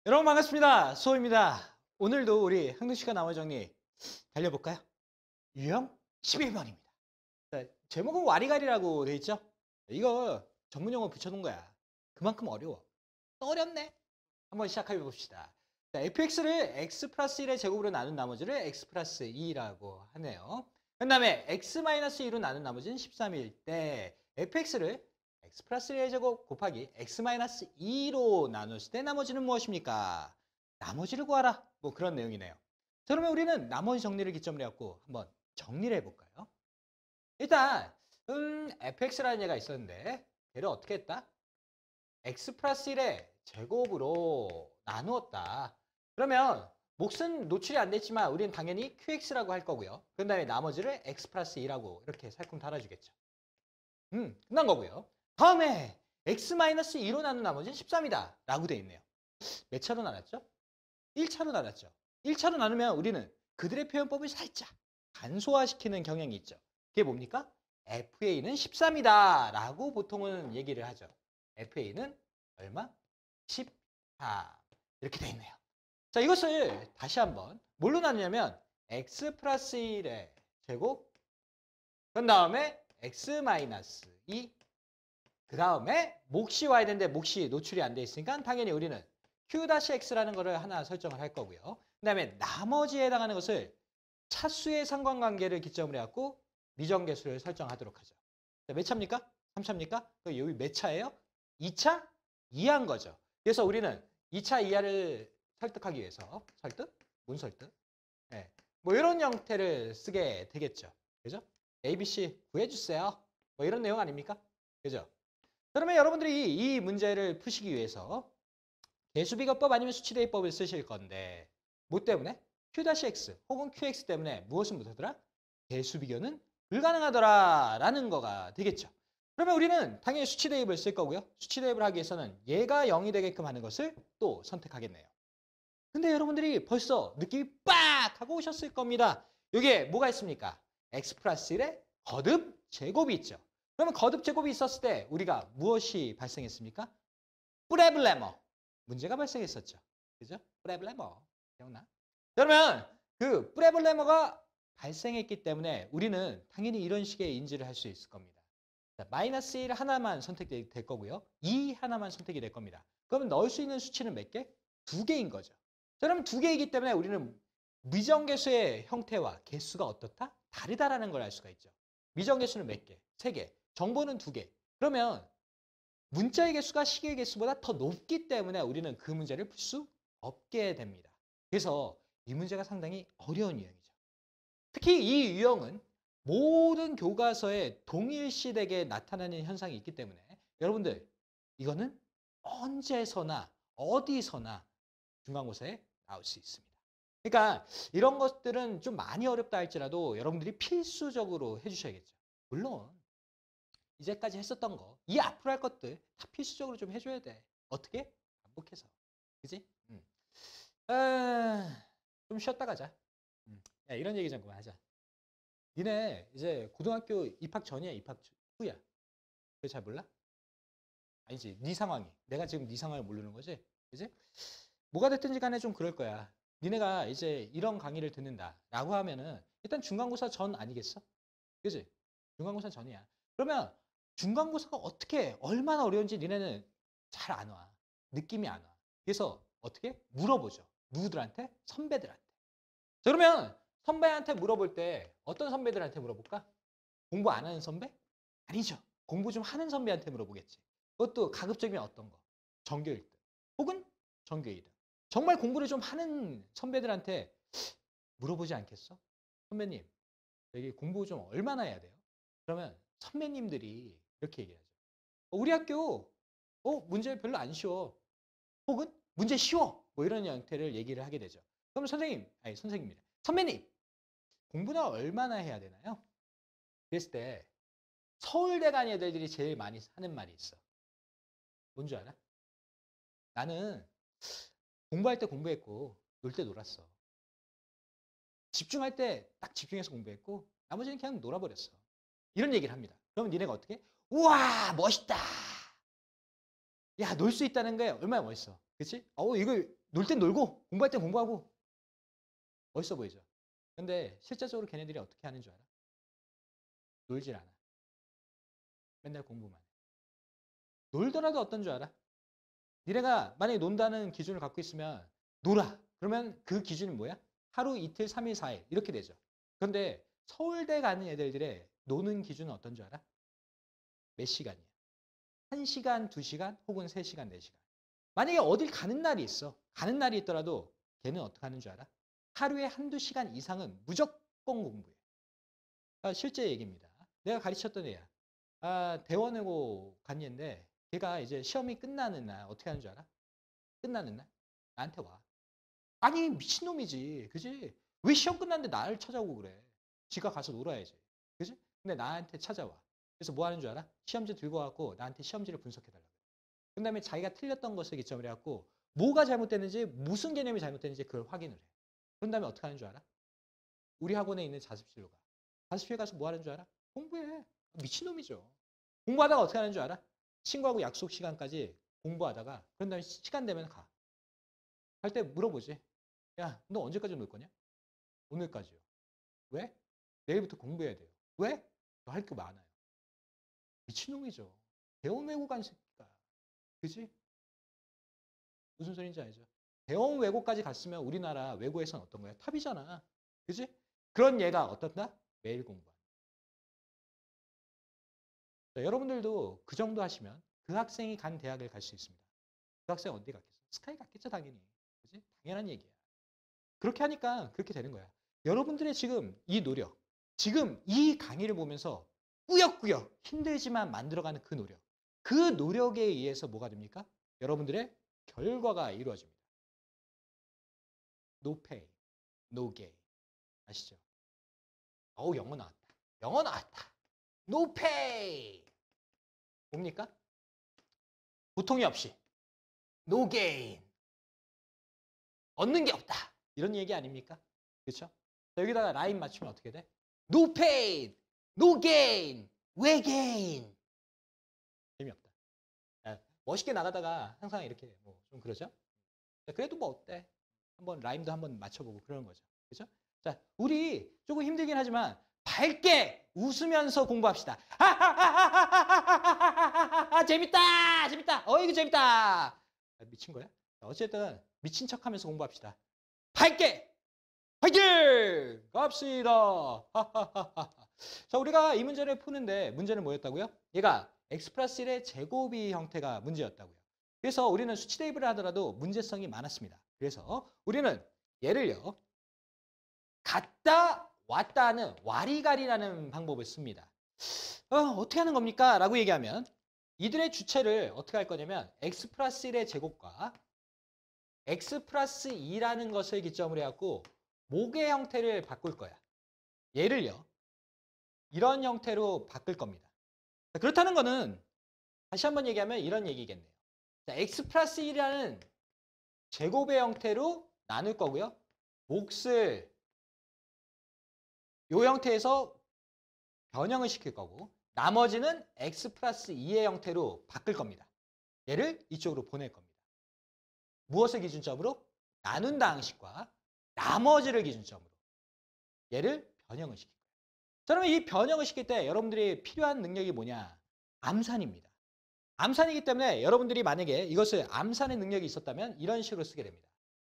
여러분 반갑습니다. 수호입니다. 오늘도 우리 항등식과 나머지 정리 달려볼까요? 유형 11번입니다. 제목은 와리가리라고 돼 있죠? 이거 전문용어 붙여놓은 거야. 그만큼 어려워. 또 어렵네. 한번 시작해 봅시다. 자, fx를 x 플러스 1의 제곱으로 나눈 나머지를 x 플러스 2라고 하네요. 그 다음에 x 마이너스 2로 나눈 나머지는 13일 때 fx를 x 플러스 1의 제곱 곱하기 x 마이너스 2로 나눴을 때 나머지는 무엇입니까? 나머지를 구하라. 뭐 그런 내용이네요. 자, 그러면 우리는 나머지 정리를 기점으로 해갖고 한번 정리를 해볼까요? 일단 fx라는 얘가 있었는데 걔를 어떻게 했다? x 플러스 1의 제곱으로 나누었다. 그러면 몫은 노출이 안 됐지만 우리는 당연히 qx라고 할 거고요. 그 다음에 나머지를 x 플러스 2라고 이렇게 살짝 달아주겠죠. 끝난 거고요. 다음에 x 마이너스 2로 나눈 나머지는 13이다 라고 돼 있네요. 몇 차로 나눴죠? 1차로 나눴죠. 1차로 나누면 우리는 그들의 표현법을 살짝 간소화시키는 경향이 있죠. 그게 뭡니까? FA는 13이다 라고 보통은 얘기를 하죠. FA는 얼마? 13 이렇게 돼 있네요. 자, 이것을 다시 한번 뭘로 나누냐면 x 플러스 1의 제곱 그 다음에 x 마이너스 2 그 다음에 몫이 와야 되는데 몫이 노출이 안 돼 있으니까 당연히 우리는 q-x라는 거를 하나 설정을 할 거고요. 그 다음에 나머지에 해당하는 것을 차수의 상관관계를 기점으로 해갖고 미정계수를 설정하도록 하죠. 자, 몇 차입니까? 3차입니까? 여기 몇 차예요? 2차 이하인 거죠. 그래서 우리는 2차 이하를 설득하기 위해서 설득? 문 설득? 네. 뭐 이런 형태를 쓰게 되겠죠. 그죠? ABC 구해주세요. 뭐 이런 내용 아닙니까? 그죠? 그러면 여러분들이 이 문제를 푸시기 위해서 개수비교법 아니면 수치대입법을 쓰실 건데 뭐 때문에? Q-X 혹은 QX 때문에 무엇은 못하더라? 개수비교는 불가능하더라 라는 거가 되겠죠. 그러면 우리는 당연히 수치대입을 쓸 거고요. 수치대입을 하기 위해서는 얘가 0이 되게끔 하는 것을 또 선택하겠네요. 근데 여러분들이 벌써 느낌이 빡 하고 오셨을 겁니다. 여기에 뭐가 있습니까? x 플러스 1의 거듭 제곱이 있죠. 그러면 거듭 제곱이 있었을 때 우리가 무엇이 발생했습니까? 프레블레머 문제가 발생했었죠. 그죠? 프레블레머 기억나? 그러면 그 프레블레머가 발생했기 때문에 우리는 당연히 이런 식의 인지를 할 수 있을 겁니다. 자, 마이너스 1 하나만 선택될 거고요. 2 하나만 선택이 될 겁니다. 그러면 넣을 수 있는 수치는 몇 개? 2개인 거죠. 자, 그럼 2개이기 때문에 우리는 미정계수의 형태와 개수가 어떻다? 다르다라는 걸 알 수가 있죠. 미정계수는 몇 개? 3개. 정보는 2개. 그러면 문자의 개수가 시계의 개수보다 더 높기 때문에 우리는 그 문제를 풀 수 없게 됩니다. 그래서 이 문제가 상당히 어려운 유형이죠. 특히 이 유형은 모든 교과서에 동일시되게 나타나는 현상이 있기 때문에 여러분들 이거는 언제서나 어디서나 중간고사에 나올 수 있습니다. 그러니까 이런 것들은 좀 많이 어렵다 할지라도 여러분들이 필수적으로 해주셔야겠죠. 물론 이제까지 했었던 거, 이 앞으로 할 것들 다 필수적으로 좀 해줘야 돼. 어떻게? 반복해서. 그지? 좀 쉬었다 가자. 야, 이런 얘기 좀 그만하자. 니네 이제 고등학교 입학 전이야, 입학 후야. 그거 잘 몰라? 아니지, 네 상황이. 내가 지금 네 상황을 모르는 거지? 그지? 뭐가 됐든지 간에 좀 그럴 거야. 니네가 이제 이런 강의를 듣는다라고 하면은 일단 중간고사 전 아니겠어? 그지? 중간고사 전이야. 그러면 중간고사가 어떻게 얼마나 어려운지 니네는 잘 안 와. 느낌이 안 와. 그래서 어떻게? 물어보죠. 누구들한테? 선배들한테. 자, 그러면 선배한테 물어볼 때 어떤 선배들한테 물어볼까? 공부 안 하는 선배? 아니죠. 공부 좀 하는 선배한테 물어보겠지. 그것도 가급적이면 어떤 거? 전교 1등 혹은 전교 2등. 정말 공부를 좀 하는 선배들한테 물어보지 않겠어? 선배님, 여기 공부 좀 얼마나 해야 돼요? 그러면 선배님들이 이렇게 얘기하죠. 우리 학교 문제 별로 안 쉬워. 혹은 문제 쉬워. 뭐 이런 형태를 얘기를 하게 되죠. 그럼 선생님, 아니 선생님이래. 선배님, 공부는 얼마나 해야 되나요? 그랬을 때 서울대 간 애들이 제일 많이 하는 말이 있어. 뭔 줄 알아? 나는 공부할 때 공부했고 놀 때 놀았어. 집중할 때 딱 집중해서 공부했고 나머지는 그냥 놀아버렸어. 이런 얘기를 합니다. 그러면 니네가 어떻게? 우와 멋있다. 야, 놀 수 있다는 게 얼마나 멋있어. 그치? 이거 놀 땐 놀고 공부할 땐 공부하고 멋있어 보이죠? 근데 실제적으로 걔네들이 어떻게 하는 줄 알아? 놀질 않아. 맨날 공부만 해. 놀더라도 어떤 줄 알아? 니네가 만약에 논다는 기준을 갖고 있으면 놀아. 그러면 그 기준이 뭐야? 하루, 이틀, 3일, 4일 이렇게 되죠. 그런데 서울대 가는 애들의 노는 기준은 어떤 줄 알아? 몇 시간이야? 1시간, 2시간 혹은 3시간, 4시간. 만약에 어딜 가는 날이 있어. 가는 날이 있더라도 걔는 어떻게 하는 줄 알아? 하루에 1~2시간 이상은 무조건 공부해. 실제 얘기입니다. 내가 가르쳤던 애야. 대원외고 간 얘인데 걔가 이제 시험이 끝나는 날 어떻게 하는 줄 알아? 끝나는 날 나한테 와. 아니 미친놈이지. 그지? 왜 시험 끝났는데 나를 찾아오고 그래. 지가 가서 놀아야지. 그지? 근데 나한테 찾아와. 그래서 뭐 하는 줄 알아? 시험지 들고 와갖고 나한테 시험지를 분석해달라고. 그 다음에 자기가 틀렸던 것을 기점으로 해갖고 뭐가 잘못됐는지 무슨 개념이 잘못됐는지 그걸 확인을 해. 그런 다음에 어떻게 하는 줄 알아? 우리 학원에 있는 자습실로 가. 자습실 가서 뭐 하는 줄 알아? 공부해. 미친놈이죠. 공부하다가 어떻게 하는 줄 알아? 친구하고 약속 시간까지 공부하다가 그런 다음에 시간 되면 가. 갈 때 물어보지. 야, 너 언제까지 놀 거냐? 오늘까지요. 왜? 내일부터 공부해야 돼요. 왜? 너 할 게 많아요. 미친놈이죠. 대원 외고 간 새끼가. 그지? 무슨 소리인지 알죠? 대원 외고까지 갔으면 우리나라 외고에서는 어떤 거야? 탑이잖아. 그지? 그런 얘가 어떤다? 매일 공부한다. 자, 여러분들도 그 정도 하시면 그 학생이 간 대학을 갈 수 있습니다. 그 학생 어디 갔겠어? 스카이 갔겠죠, 당연히. 그지? 당연한 얘기야. 그렇게 하니까 그렇게 되는 거야. 여러분들의 지금 이 노력, 지금 이 강의를 보면서 꾸역꾸역 힘들지만 만들어가는 그 노력, 그 노력에 의해서 뭐가 됩니까? 여러분들의 결과가 이루어집니다. No pay, no gain. 아시죠? 영어 나왔다. 영어 나왔다. No pay. 뭡니까? 고통이 없이. No gain. 얻는 게 없다. 이런 얘기 아닙니까? 그렇죠? 여기다가 라인 맞추면 어떻게 돼? No pain, no gain. 왜 gain? 재미없다. 멋있게 나가다가 항상 이렇게 뭐 좀 그러죠? 그래도 뭐 어때? 한번 라임도 한번 맞춰보고 그러는 거죠. 그렇죠? 자, 우리 조금 힘들긴 하지만 밝게 웃으면서 공부합시다. 재밌다! 재밌다! 이거 재밌다! 미친 거야? 어쨌든 미친 척하면서 공부합시다. 밝게! 화이팅! 갑시다! 자, 우리가 이 문제를 푸는데 문제는 뭐였다고요? 얘가 x 플러스 1의 제곱이 형태가 문제였다고요. 그래서 우리는 수치 대입을 하더라도 문제성이 많았습니다. 그래서 우리는 얘를요. 갔다 왔다 하는 와리가리라는 방법을 씁니다. 어떻게 하는 겁니까? 라고 얘기하면 이들의 주체를 어떻게 할 거냐면 x 플러스 1의 제곱과 x 플러스 2라는 것을 기점으로 해갖고 목의 형태를 바꿀 거야. 얘를요. 이런 형태로 바꿀 겁니다. 그렇다는 거는 다시 한번 얘기하면 이런 얘기겠네요. 자, x 플러스 1이라는 제곱의 형태로 나눌 거고요. 몫을 이 형태에서 변형을 시킬 거고 나머지는 x 플러스 2의 형태로 바꿀 겁니다. 얘를 이쪽으로 보낼 겁니다. 무엇을 기준점으로? 나눈다 항식과 나머지를 기준점으로 얘를 변형을 시킬 거예요. 자, 그러면 이 변형을 시킬 때 여러분들이 필요한 능력이 뭐냐? 암산입니다. 암산이기 때문에 여러분들이 만약에 이것을 암산의 능력이 있었다면 이런 식으로 쓰게 됩니다.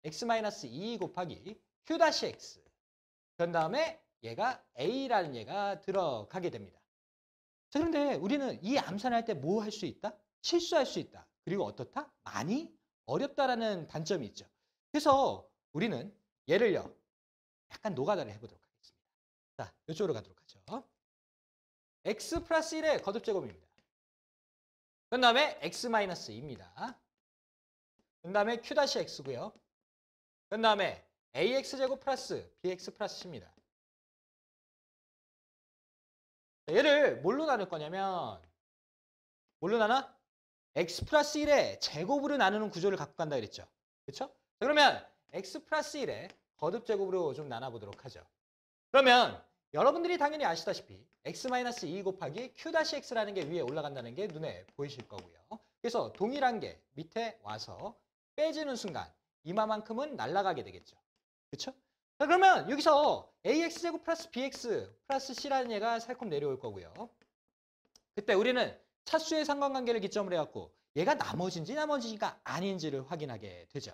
x-2 곱하기 q-x 그런 다음에 얘가 a라는 얘가 들어가게 됩니다. 자, 그런데 우리는 이 암산할 때 뭐 할 수 있다? 실수할 수 있다. 그리고 어떻다? 많이 어렵다라는 단점이 있죠. 그래서 우리는 얘를요. 약간 노가다를 해보도록 하겠습니다. 자, 이쪽으로 가도록 하죠. x 플러스 1의 거듭제곱입니다. 그 다음에 x-2입니다. 그 다음에 q-x고요. 그 다음에 ax제곱 플러스 bx 플러스 c입니다. 얘를 뭘로 나눌 거냐면 뭘로 나눠? x 플러스 1의 제곱으로 나누는 구조를 갖고 간다 그랬죠. 그렇죠? 그러면 x 플러스 1의 거듭제곱으로 좀 나눠보도록 하죠. 그러면 여러분들이 당연히 아시다시피 x-2 곱하기 q-x라는 게 위에 올라간다는 게 눈에 보이실 거고요. 그래서 동일한 게 밑에 와서 빼지는 순간 이마만큼은 날아가게 되겠죠. 그렇죠? 자, 그러면 여기서 AX제곱 플러스 BX 플러스 C라는 얘가 살짝 내려올 거고요. 그때 우리는 차수의 상관관계를 기점으로 해갖고 얘가 나머지가 아닌지를 확인하게 되죠.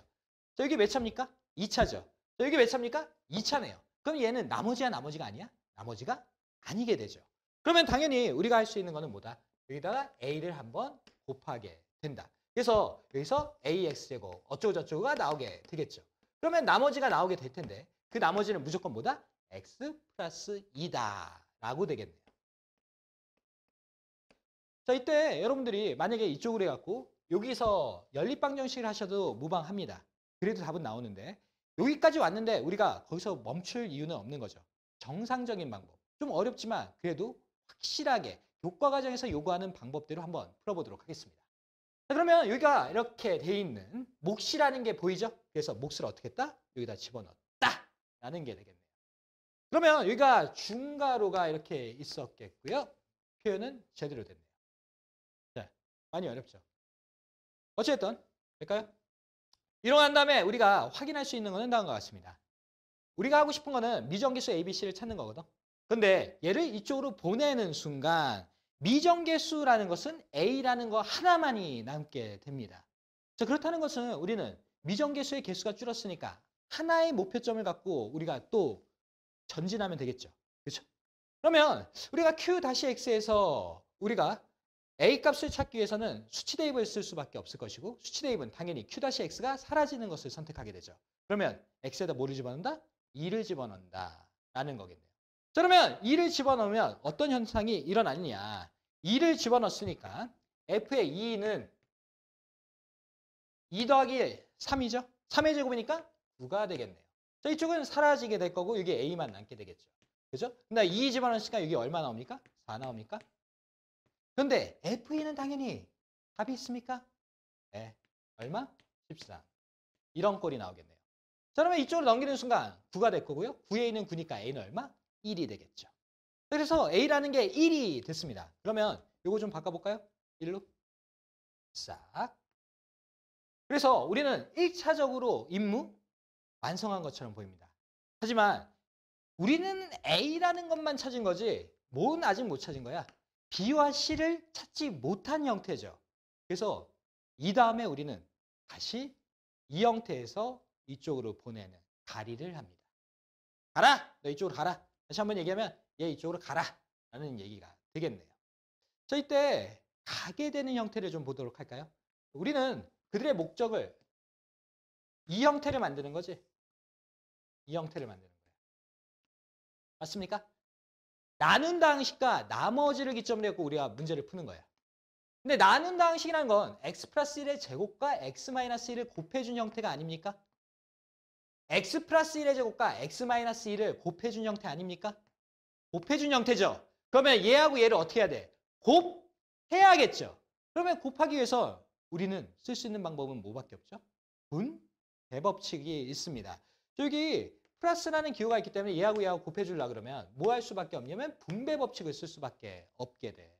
자, 여기 몇 차입니까? 2차죠. 자, 여기 몇 차입니까? 2차네요. 그럼 얘는 나머지가 아니야? 나머지가 아니게 되죠. 그러면 당연히 우리가 할 수 있는 거는 뭐다? 여기다가 A를 한번 곱하게 된다. 그래서 여기서 AX제곱 어쩌고저쩌고가 나오게 되겠죠. 그러면 나머지가 나오게 될 텐데 그 나머지는 무조건 뭐다? X 플러스 2다 라고 되겠네요. 자, 이때 여러분들이 만약에 이쪽으로 해갖고 여기서 연립방정식을 하셔도 무방합니다. 그래도 답은 나오는데 여기까지 왔는데 우리가 거기서 멈출 이유는 없는 거죠. 정상적인 방법. 좀 어렵지만 그래도 확실하게 교과 과정에서 요구하는 방법대로 한번 풀어보도록 하겠습니다. 자, 그러면 여기가 이렇게 돼 있는 몫이라는 게 보이죠? 그래서 몫을 어떻게 했다? 여기다 집어넣었다 라는 게 되겠네요. 그러면 여기가 중괄호가 이렇게 있었겠고요. 표현은 제대로 됐네요. 자, 많이 어렵죠? 어쨌든 될까요? 이러한 다음에 우리가 확인할 수 있는 거는 다음과 같습니다. 우리가 하고 싶은 거는 미정계수 ABC를 찾는 거거든. 근데 얘를 이쪽으로 보내는 순간 미정계수라는 것은 A라는 거 하나만이 남게 됩니다. 자, 그렇다는 것은 우리는 미정계수의 개수가 줄었으니까 하나의 목표점을 갖고 우리가 또 전진하면 되겠죠. 그렇죠? 그러면 우리가 Q-X에서 우리가 A 값을 찾기 위해서는 수치 대입을 쓸 수밖에 없을 것이고 수치 대입은 당연히 Q-X가 사라지는 것을 선택하게 되죠. 그러면 X에다 뭐를 집어넣는다? 2를 집어넣는다 라는 거겠네요. 자, 그러면 2를 집어넣으면 어떤 현상이 일어나느냐. 2를 집어넣었으니까 F의 2는 2 더하기 1, 3이죠. 3의 제곱이니까 9가 되겠네요. 자, 이쪽은 사라지게 될 거고 여기 A만 남게 되겠죠. 그죠? 근데 2 집어넣으니까 여기 얼마 나옵니까? 4 나옵니까? 그런데 F2는 당연히 답이 있습니까? 네. 얼마? 13. 이런 꼴이 나오겠네요. 자, 그러면 이쪽으로 넘기는 순간 9가 될 거고요. 9에 있는 9니까 A는 얼마? 1이 되겠죠. 그래서 A라는 게 1이 됐습니다. 그러면 이거 좀 바꿔볼까요? 1로 싹. 그래서 우리는 1차적으로 임무 완성한 것처럼 보입니다. 하지만 우리는 A라는 것만 찾은 거지 뭐는 아직 못 찾은 거야. B와 C를 찾지 못한 형태죠. 그래서 이 다음에 우리는 다시 이 형태에서 이쪽으로 보내는 가리를 합니다. 가라! 너 이쪽으로 가라. 다시 한번 얘기하면 얘 이쪽으로 가라 라는 얘기가 되겠네요. 자, 이때 가게 되는 형태를 좀 보도록 할까요? 우리는 그들의 목적을 이 형태를 만드는 거지. 이 형태를 만드는 거예요. 맞습니까? 나눈다 항식과 나머지를 기점으로 해서 우리가 문제를 푸는 거예요. 근데 나눈다 항식이라는 건 x 플러스 1의 제곱과 x 마이너스 1을 곱해준 형태가 아닙니까? x 플러스 1의 제곱과 x 마이너스 1을 곱해준 형태 아닙니까? 곱해준 형태죠. 그러면 얘하고 얘를 어떻게 해야 돼? 곱해야겠죠. 그러면 곱하기 위해서 우리는 쓸 수 있는 방법은 뭐밖에 없죠? 분, 대법칙이 있습니다. 여기 플러스라는 기호가 있기 때문에 얘하고 곱해주려고 그러면 뭐 할 수밖에 없냐면 분배 법칙을 쓸 수밖에 없게 돼.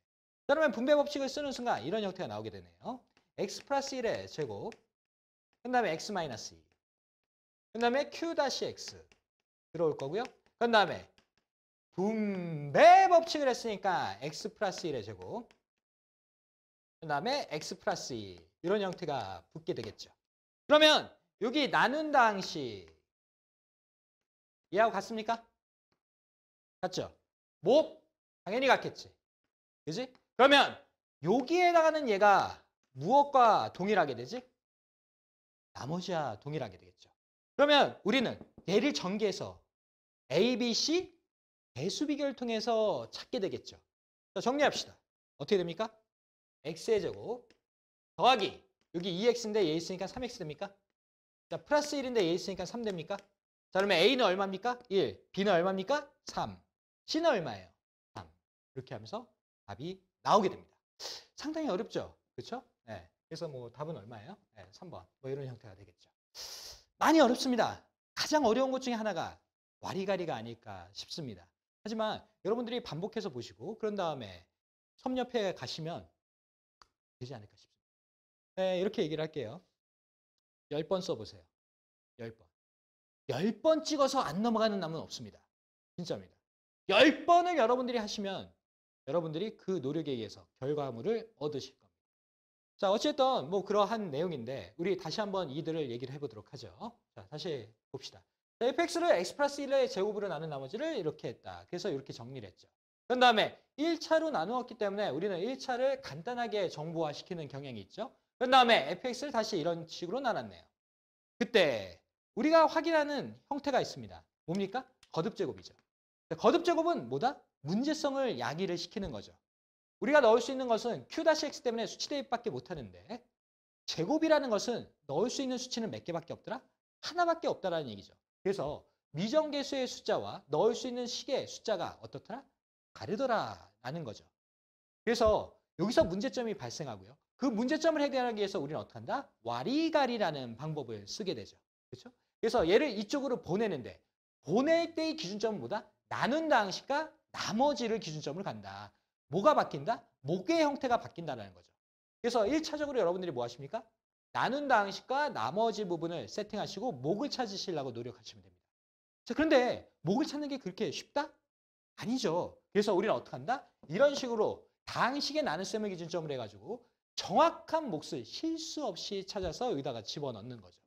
그러면 분배 법칙을 쓰는 순간 이런 형태가 나오게 되네요. x 플러스 1의 제곱, 그 다음에 x 마이너스 2, 그 다음에 q-x 들어올 거고요. 그 다음에 분배 법칙을 했으니까 x 플러스 1의 제곱, 그 다음에 x 플러스 2 이런 형태가 붙게 되겠죠. 그러면 여기 나눈다 항식 얘하고 같습니까? 같죠? 뭐? 당연히 같겠지. 그지? 그러면 여기에다가는 얘가 무엇과 동일하게 되지? 나머지와 동일하게 되겠죠. 그러면 우리는 얘를 전개해서 A, B, C 배수 비교를 통해서 찾게 되겠죠. 자, 정리합시다. 어떻게 됩니까? x의 제곱 더하기 여기 2x인데 얘 있으니까 3x 됩니까? 자, 플러스 1인데 얘 있으니까 3 됩니까? 자, 그러면 A는 얼마입니까? 1. B는 얼마입니까? 3. C는 얼마예요? 3. 이렇게 하면서 답이 나오게 됩니다. 상당히 어렵죠? 그렇죠? 네. 그래서 뭐 답은 얼마예요? 네, 3번. 뭐 이런 형태가 되겠죠. 많이 어렵습니다. 가장 어려운 것 중에 하나가 와리가리가 아닐까 싶습니다. 하지만 여러분들이 반복해서 보시고 그런 다음에 섭렵해 가시면 되지 않을까 싶습니다. 네, 이렇게 얘기를 할게요. 10번 써보세요. 10번. 10번 찍어서 안 넘어가는 남은 없습니다. 진짜입니다. 10번을 여러분들이 하시면 여러분들이 그 노력에 의해서 결과물을 얻으실 겁니다. 자, 어쨌든 뭐 그러한 내용인데 우리 다시 한번 이들을 얘기를 해보도록 하죠. 자, 다시 봅시다. 자, fx를 x 플러스 1의 제곱으로 나눈 나머지를 이렇게 했다. 그래서 이렇게 정리를 했죠. 그 다음에 1차로 나누었기 때문에 우리는 1차를 간단하게 정보화시키는 경향이 있죠. 그 다음에 fx를 다시 이런 식으로 나눴네요. 그때 우리가 확인하는 형태가 있습니다. 뭡니까? 거듭제곱이죠. 거듭제곱은 뭐다? 문제성을 야기를 시키는 거죠. 우리가 넣을 수 있는 것은 Q-X 때문에 수치 대입밖에 못하는데 제곱이라는 것은 넣을 수 있는 수치는 몇 개밖에 없더라? 하나밖에 없다라는 얘기죠. 그래서 미정계수의 숫자와 넣을 수 있는 식의 숫자가 어떻더라? 다르더라라는 거죠. 그래서 여기서 문제점이 발생하고요. 그 문제점을 해결하기 위해서 우리는 어떻게 한다? 와리가리라는 방법을 쓰게 되죠. 그렇죠? 그래서 얘를 이쪽으로 보내는데 보낼 때의 기준점은 뭐다? 나눈다 항식과 나머지를 기준점으로 간다. 뭐가 바뀐다? 목의 형태가 바뀐다는 거죠. 그래서 1차적으로 여러분들이 뭐 하십니까? 나눈다 항식과 나머지 부분을 세팅하시고 목을 찾으시려고 노력하시면 됩니다. 자, 그런데 목을 찾는 게 그렇게 쉽다? 아니죠. 그래서 우리는 어떻게 한다? 이런 식으로 다항식의 나눗셈을 기준점으로 해가지고 정확한 몫을 실수 없이 찾아서 여기다가 집어넣는 거죠.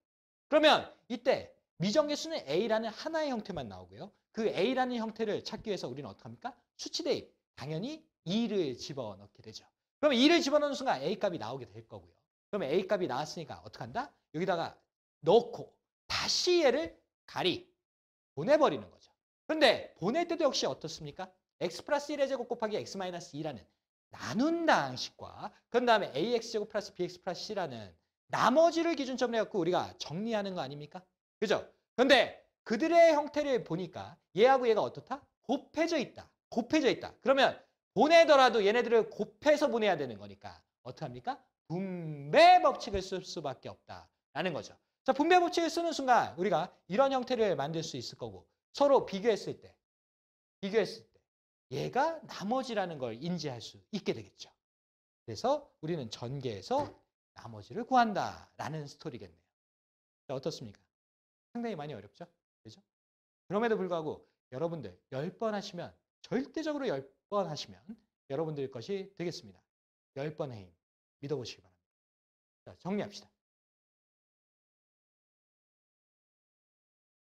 그러면 이때 미정계수는 A라는 하나의 형태만 나오고요. 그 A라는 형태를 찾기 위해서 우리는 어떻게 합니까? 수치 대입. 당연히 2를 집어넣게 되죠. 그러면 2를 집어넣는 순간 A 값이 나오게 될 거고요. 그러면 A 값이 나왔으니까 어떻게 한다? 여기다가 넣고 다시 얘를 보내버리는 거죠. 그런데 보낼 때도 역시 어떻습니까? x 플러스 1의 제곱 곱하기 x 마이너스 2라는 나눈다 항식과 그 다음에 ax제곱 플러스 bx 플러스 c라는 나머지를 기준점으로 해갖고 우리가 정리하는 거 아닙니까? 그죠? 그런데 그들의 형태를 보니까 얘하고 얘가 어떻다? 곱해져 있다. 곱해져 있다. 그러면 보내더라도 얘네들을 곱해서 보내야 되는 거니까 어떻게 합니까? 분배 법칙을 쓸 수밖에 없다라는 거죠. 자, 분배 법칙을 쓰는 순간 우리가 이런 형태를 만들 수 있을 거고 서로 비교했을 때 얘가 나머지라는 걸 인지할 수 있게 되겠죠. 그래서 우리는 전개해서 나머지를 구한다라는 스토리겠네요. 자, 어떻습니까? 상당히 많이 어렵죠? 그죠? 그럼에도 불구하고 여러분들 10번 하시면 절대적으로 10번 하시면 여러분들 것이 되겠습니다. 10번의 힘 믿어보시기 바랍니다. 자, 정리합시다.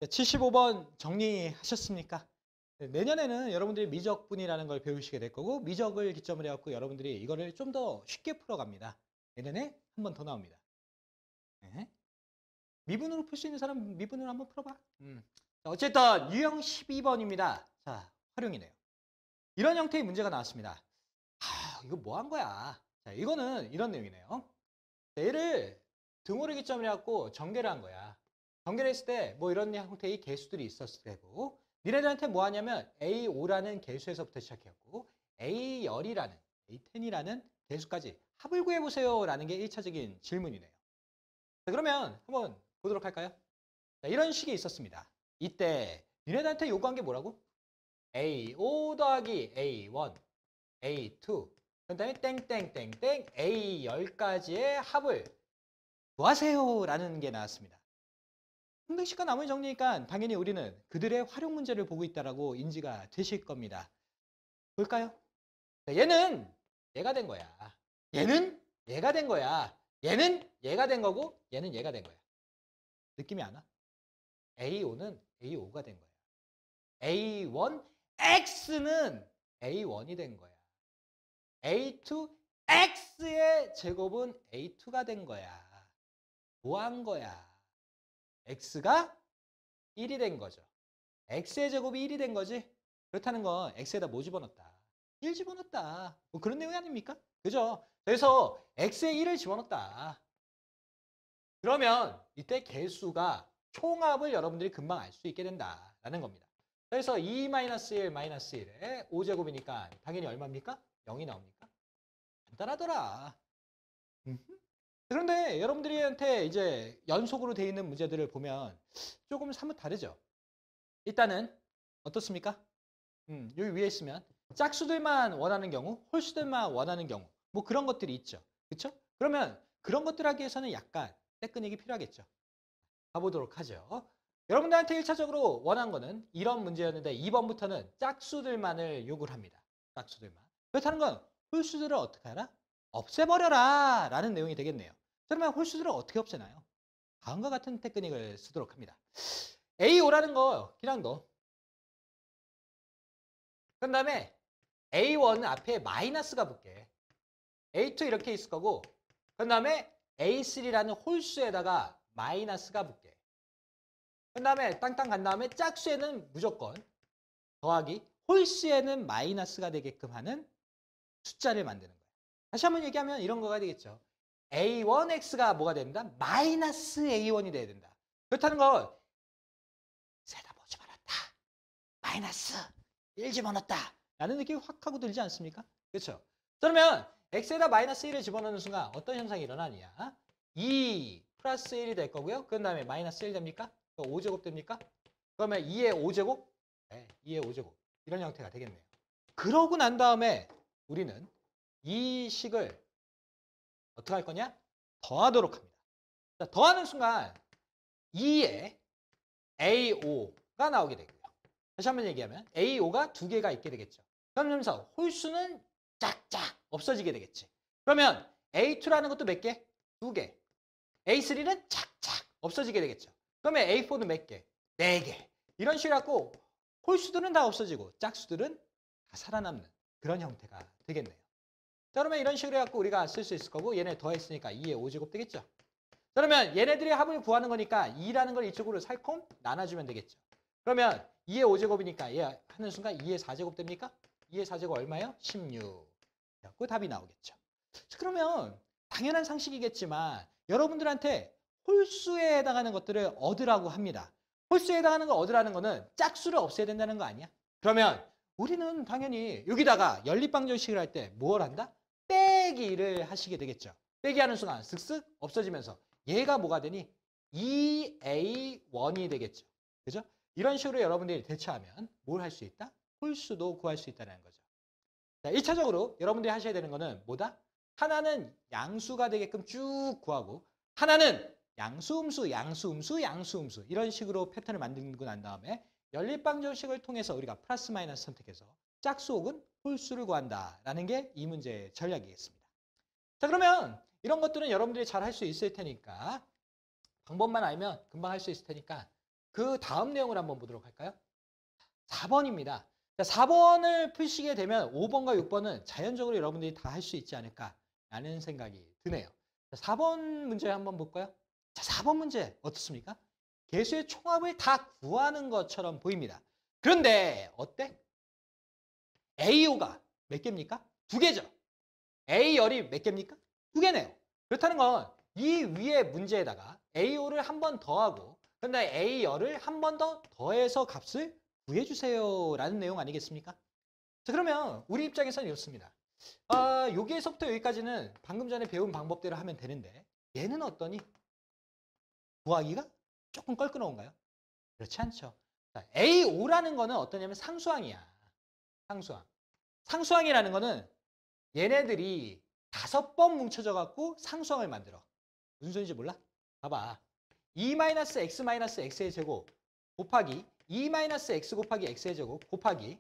75번 정리하셨습니까? 내년에는 여러분들이 미적분이라는 걸 배우시게 될 거고 미적을 기점으로 해갖고 여러분들이 이거를 좀 더 쉽게 풀어갑니다. 내년에 한 번 더 나옵니다. 네. 미분으로 풀 수 있는 사람 미분으로 한번 풀어봐. 자, 어쨌든 유형 12번입니다. 자, 활용이네요. 이런 형태의 문제가 나왔습니다. 이거 뭐 한 거야? 자, 이거는 이런 내용이네요. 얘를 등호를 기점으로 해갖고 전개를 한 거야. 전개를 했을 때 뭐 이런 형태의 개수들이 있었을 테고 니네들한테 뭐 하냐면 A5라는 개수에서부터 시작해갖고 A10이라는 A10이라는 개수까지 합을 구해보세요 라는 게 1차적인 질문이네요. 자, 그러면 한번 보도록 할까요? 자, 이런 식이 있었습니다. 이때 니네들한테 요구한 게 뭐라고? A5 더하기 A1, A2 그 다음에 땡땡땡땡 A10까지의 합을 구하세요 라는 게 나왔습니다. 형식과 나머지 정리니까 당연히 우리는 그들의 활용 문제를 보고 있다라고 인지가 되실 겁니다. 볼까요? 자, 얘는 얘가 된 거야. 얘는 얘가 된 거야. 얘는 얘가 된 거고 얘는 얘가 된 거야. 느낌이 안 와? A5는 A5가 된 거야. A1 X는 A1이 된 거야. A2 X의 제곱은 A2가 된 거야. 뭐 한 거야? X가 1이 된 거죠. X의 제곱이 1이 된 거지? 그렇다는 건 X에다 뭐 집어넣었다? 1 집어넣었다. 뭐 그런 내용이 아닙니까? 그죠? 그래서 X에 1을 집어넣었다. 그러면 이때 개수가 총합을 여러분들이 금방 알 수 있게 된다라는 겁니다. 그래서 2-1, -1에 5제곱이니까 당연히 얼마입니까? 0이 나옵니까? 간단하더라. 그런데 여러분들한테 이제 연속으로 되어 있는 문제들을 보면 조금 사뭇 다르죠. 일단은 어떻습니까? 여기 위에 있으면 짝수들만 원하는 경우, 홀수들만 원하는 경우 뭐 그런 것들이 있죠. 그렇죠? 그러면 그런 것들 하기 위해서는 약간 떼끄내기 필요하겠죠. 가보도록 하죠. 여러분들한테 1차적으로 원한 거는 이런 문제였는데 2번부터는 짝수들만을 요구를 합니다. 짝수들만. 그렇다는 건 홀수들을 어떻게 하라? 없애버려라 라는 내용이 되겠네요. 그러면 홀수들을 어떻게 없애나요? 다음과 같은 테크닉을 쓰도록 합니다. A5라는 거 그냥 넣어. 그 다음에 A1 앞에 마이너스가 붙게. A2 이렇게 있을 거고 그 다음에 A3라는 홀수에다가 마이너스가 붙게. 그 다음에 땅땅 간 다음에 짝수에는 무조건 더하기 홀수에는 마이너스가 되게끔 하는 숫자를 만드는 거예요. 다시 한번 얘기하면 이런 거가 되겠죠. A1X가 뭐가 된다? 마이너스 A1이 돼야 된다. 그렇다는 걸 세다 뭐 집어넣었다. 마이너스 1 집어넣었다. 라는 느낌이 확 하고 들지 않습니까? 그렇죠? 그러면 X에다 마이너스 1을 집어넣는 순간 어떤 현상이 일어나느냐? 2 플러스 1이 될 거고요. 그 다음에 마이너스 1 됩니까? 5제곱 됩니까? 그러면 2의 5제곱? 네, 2의 5제곱. 이런 형태가 되겠네요. 그러고 난 다음에 우리는 이 식을 어떻게 할 거냐? 더하도록 합니다. 자, 더하는 순간 2에 A5가 나오게 되고요. 다시 한번 얘기하면 A5가 두 개가 있게 되겠죠. 그러면서 홀수는 짝짝 없어지게 되겠지. 그러면 A2라는 것도 몇 개? 두 개. A3는 짝짝 없어지게 되겠죠. 그러면 A4는 몇 개? 네 개. 이런 식으로 갖고 홀수들은 다 없어지고 짝수들은 다 살아남는 그런 형태가 되겠네요. 자, 그러면 이런 식으로 해갖고 우리가 쓸 수 있을 거고 얘네 더했으니까 2의 5제곱 되겠죠. 그러면 얘네들의 합을 구하는 거니까 2라는 걸 이쪽으로 살콤 나눠주면 되겠죠. 그러면 2의 5제곱이니까 얘 하는 순간 2의 4제곱 됩니까? 2의 4제곱 얼마예요? 16. 그래갖고 답이 나오겠죠. 자, 그러면 당연한 상식이겠지만 여러분들한테 홀수에 해당하는 것들을 얻으라고 합니다. 홀수에 해당하는 걸 얻으라는 거는 짝수를 없애야 된다는 거 아니야? 그러면 우리는 당연히 여기다가 연립방정식을 할 때 뭘 한다? 빼기를 하시게 되겠죠. 빼기 하는 순간 슥슥 없어지면서 얘가 뭐가 되니? 2A1이 되겠죠. 그죠? 이런 식으로 여러분들이 대처하면 뭘 할 수 있다? 홀수도 구할 수 있다는 거죠. 자, 1차적으로 여러분들이 하셔야 되는 거는 뭐다? 하나는 양수가 되게끔 쭉 구하고 하나는 양수음수, 양수음수, 양수음수 이런 식으로 패턴을 만들고 난 다음에 연립방정식을 통해서 우리가 플러스 마이너스 선택해서 짝수 혹은 홀수를 구한다라는 게 이 문제의 전략이겠습니다. 자, 그러면 이런 것들은 여러분들이 잘 할 수 있을 테니까 방법만 알면 금방 할 수 있을 테니까 그 다음 내용을 한번 보도록 할까요? 4번입니다. 4번을 푸시게 되면 5번과 6번은 자연적으로 여러분들이 다 할 수 있지 않을까라는 생각이 드네요. 4번 문제 한번 볼까요? 자, 4번 문제 어떻습니까? 개수의 총합을 다 구하는 것처럼 보입니다. 그런데 어때? A5가 몇 개입니까? 두 개죠. A열이 몇 개입니까? 두 개네요. 그렇다는 건 이 위에 문제에다가 A5를 한 번 더하고 그다음에 A열을 한 번 더 더해서 값을 구해주세요 라는 내용 아니겠습니까? 자, 그러면 우리 입장에서는 이렇습니다. 여기에서부터 여기까지는 방금 전에 배운 방법대로 하면 되는데 얘는 어떠니? 구하기가 조금 껄끄러운가요? 그렇지 않죠. 자, A5라는 거는 어떠냐면 상수항이야. 상수항. 상수항이라는 거는 얘네들이 5번 뭉쳐져 갖고 상수항을 만들어. 무슨 소리인지 몰라? 봐봐. 2-x-x의 제곱 곱하기 2-x 곱하기 x의 제곱 곱하기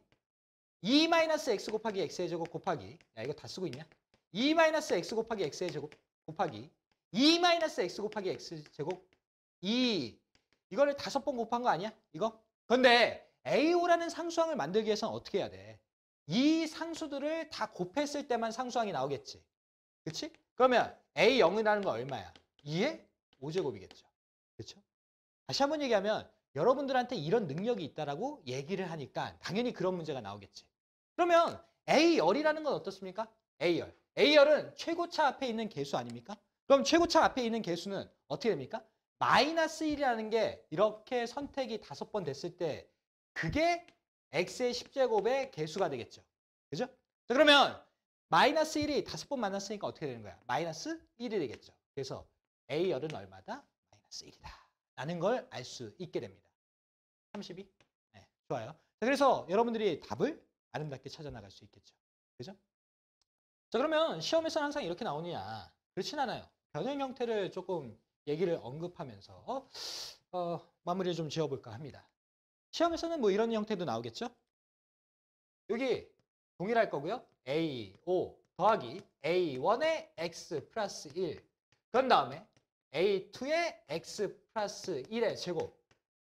2-x 곱하기 x의 제곱 곱하기 야 이거 다 쓰고 있냐? 2-x 곱하기 x의 제곱 곱하기 2-x 곱하기 x 제곱 2 이거를 5번 곱한 거 아니야? 이거? 그런데 A5라는 상수항을 만들기 위해서는 어떻게 해야 돼? 이 상수들을 다 곱했을 때만 상수항이 나오겠지. 그렇지? 그러면 A0이라는 건 얼마야? 2의 5제곱이겠죠. 그렇죠? 다시 한번 얘기하면 여러분들한테 이런 능력이 있다라고 얘기를 하니까 당연히 그런 문제가 나오겠지. 그러면 A열이라는 건 어떻습니까? A열. A열은 최고차 앞에 있는 개수 아닙니까? 그럼 최고차 앞에 있는 개수는 어떻게 됩니까? 마이너스 1이라는 게 이렇게 선택이 5번 됐을 때 그게 x의 10제곱의 개수가 되겠죠. 그죠? 자, 그러면 마이너스 1이 5번 만났으니까 어떻게 되는 거야? 마이너스 1이 되겠죠. 그래서 A열은 얼마다? 마이너스 1이다. 라는 걸 알 수 있게 됩니다. 32? 네, 좋아요. 자, 그래서 여러분들이 답을 아름답게 찾아나갈 수 있겠죠. 그죠? 자, 그러면 시험에서는 항상 이렇게 나오느냐? 그렇진 않아요. 변형 형태를 조금 얘기를 언급하면서 마무리를 좀 지어볼까 합니다. 시험에서는 뭐 이런 형태도 나오겠죠? 여기 동일할 거고요. A5 더하기 A1의 x 플러스 1. 그런 다음에 A2의 x 플러스 1의 제곱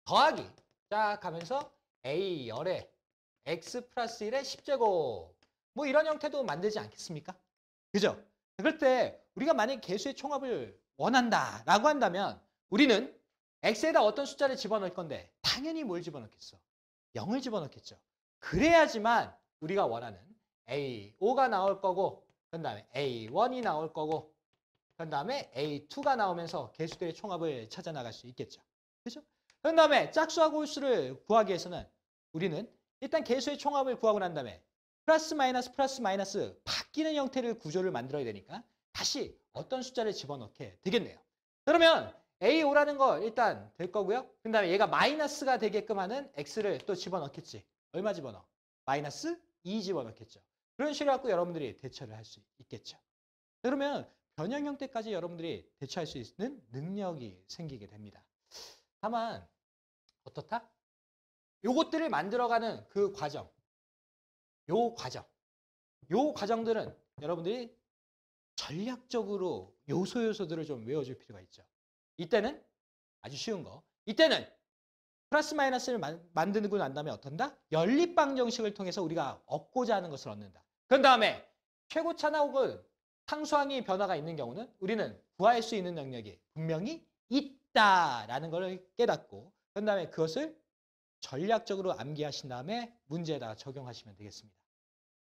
더하기 쫙 하면서 A10의 x 플러스 1의 10제곱. 뭐 이런 형태도 만들지 않겠습니까? 그죠? 그럴 때 우리가 만약 개수의 총합을 원한다라고 한다면 우리는 x에다 어떤 숫자를 집어넣을 건데 당연히 뭘 집어넣겠어? 0을 집어넣겠죠. 그래야지만 우리가 원하는 A5가 나올 거고 그 다음에 A1이 나올 거고 그 다음에 A2가 나오면서 개수들의 총합을 찾아 나갈 수 있겠죠. 그죠? 그 다음에 짝수하고 홀수를 구하기 위해서는 우리는 일단 개수의 총합을 구하고 난 다음에 플러스 마이너스 바뀌는 형태를 구조를 만들어야 되니까 다시 어떤 숫자를 집어넣게 되겠네요. 그러면 A5라는 거 일단 될 거고요. 그 다음에 얘가 마이너스가 되게끔 하는 X를 또 집어넣겠지. 얼마 집어넣어? 마이너스 2 집어넣겠죠. 그런 식으로 갖고 여러분들이 대처를 할 수 있겠죠. 그러면 변형 형태까지 여러분들이 대처할 수 있는 능력이 생기게 됩니다. 다만 어떻다? 요것들을 만들어가는 그 과정, 요 과정들은 여러분들이 전략적으로 요소들을 좀 외워줄 필요가 있죠. 이때는 아주 쉬운 거. 이때는 플러스 마이너스를 만들고 난 다음에 어떤다? 연립방정식을 통해서 우리가 얻고자 하는 것을 얻는다. 그런 다음에 최고차나 혹은 상수항의 변화가 있는 경우는 우리는 구할 수 있는 능력이 분명히 있다라는 걸 깨닫고 그런 다음에 그것을 전략적으로 암기하신 다음에 문제에다가 적용하시면 되겠습니다.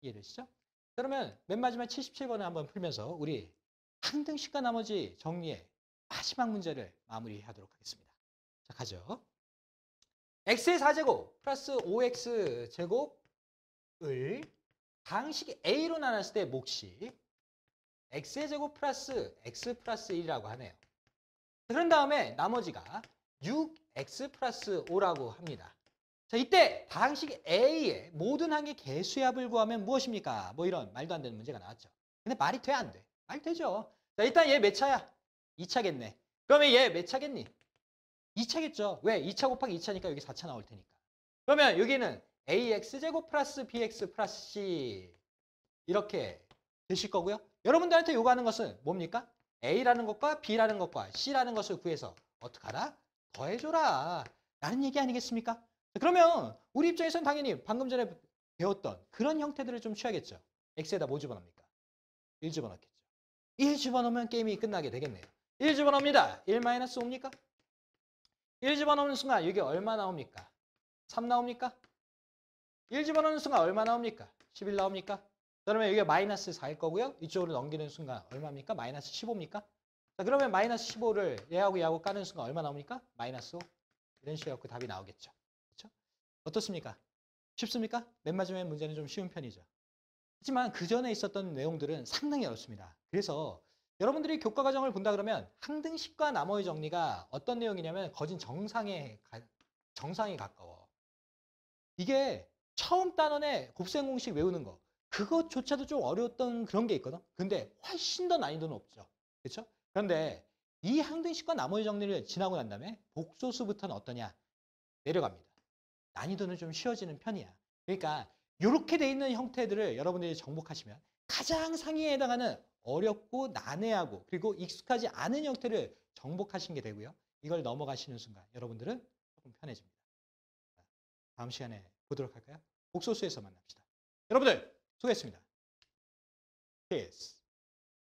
이해되시죠? 그러면 맨 마지막 77번을 한번 풀면서 우리 한 등식과 나머지 정리의 마지막 문제를 마무리하도록 하겠습니다. 자, 가죠. x의 4제곱 플러스 5x 제곱을 방식 A로 나눴을 때 몫이 x의 제곱 플러스 x 플러스 1이라고 하네요. 그런 다음에 나머지가 6x 플러스 5라고 합니다. 자, 이때 방식 A의 모든 항의 개수합을 구하면 무엇입니까? 뭐 이런 말도 안 되는 문제가 나왔죠. 근데 말이 돼, 안 돼? 말 되죠. 자, 일단 얘 몇 차야? 2차겠네. 그러면 얘 몇 차겠니? 2차겠죠. 왜? 2차 곱하기 2차니까 여기 4차 나올 테니까. 그러면 여기는 AX제곱 플러스 BX 플러스 C 이렇게 되실 거고요. 여러분들한테 요구하는 것은 뭡니까? A라는 것과 B라는 것과 C라는 것을 구해서 어떡하라? 더해줘라. 라는 얘기 아니겠습니까? 그러면 우리 입장에서는 당연히 방금 전에 배웠던 그런 형태들을 좀 취하겠죠. X에다 뭐 집어넣습니까? 1 집어넣겠죠. 1 집어넣으면 게임이 끝나게 되겠네요. 1 집어넣습니다. 1-5입니까? 1 집어넣는 순간 여기 얼마 나옵니까? 3 나옵니까? 1 집어넣는 순간 얼마 나옵니까? 11 나옵니까? 그러면 여기가 마이너스 4일 거고요. 이쪽으로 넘기는 순간 얼마입니까? 마이너스 15입니까? 자, 그러면 마이너스 15를 얘하고 까는 순간 얼마 나옵니까? 마이너스 5. 이런 식으로 갖고 답이 나오겠죠. 그렇죠? 어떻습니까? 쉽습니까? 맨 마지막 문제는 좀 쉬운 편이죠. 하지만 그 전에 있었던 내용들은 상당히 어렵습니다. 그래서 여러분들이 교과 과정을 본다 그러면 항등식과 나머지 정리가 어떤 내용이냐면 거진 정상에 가까워. 이게 처음 단원에 곱셈 공식 외우는 거 그것조차도 좀 어려웠던 그런 게 있거든. 근데 훨씬 더 난이도는 없죠. 그렇죠? 그런데 이 항등식과 나머지 정리를 지나고 난 다음에 복소수부터는 어떠냐? 내려갑니다. 난이도는 좀 쉬워지는 편이야. 그러니까 이렇게 돼 있는 형태들을 여러분들이 정복하시면 가장 상위에 해당하는 어렵고 난해하고 그리고 익숙하지 않은 형태를 정복하신 게 되고요. 이걸 넘어가시는 순간 여러분들은 조금 편해집니다. 다음 시간에 보도록 할까요? 복소수에서 만납시다. 여러분들 수고했습니다. Peace.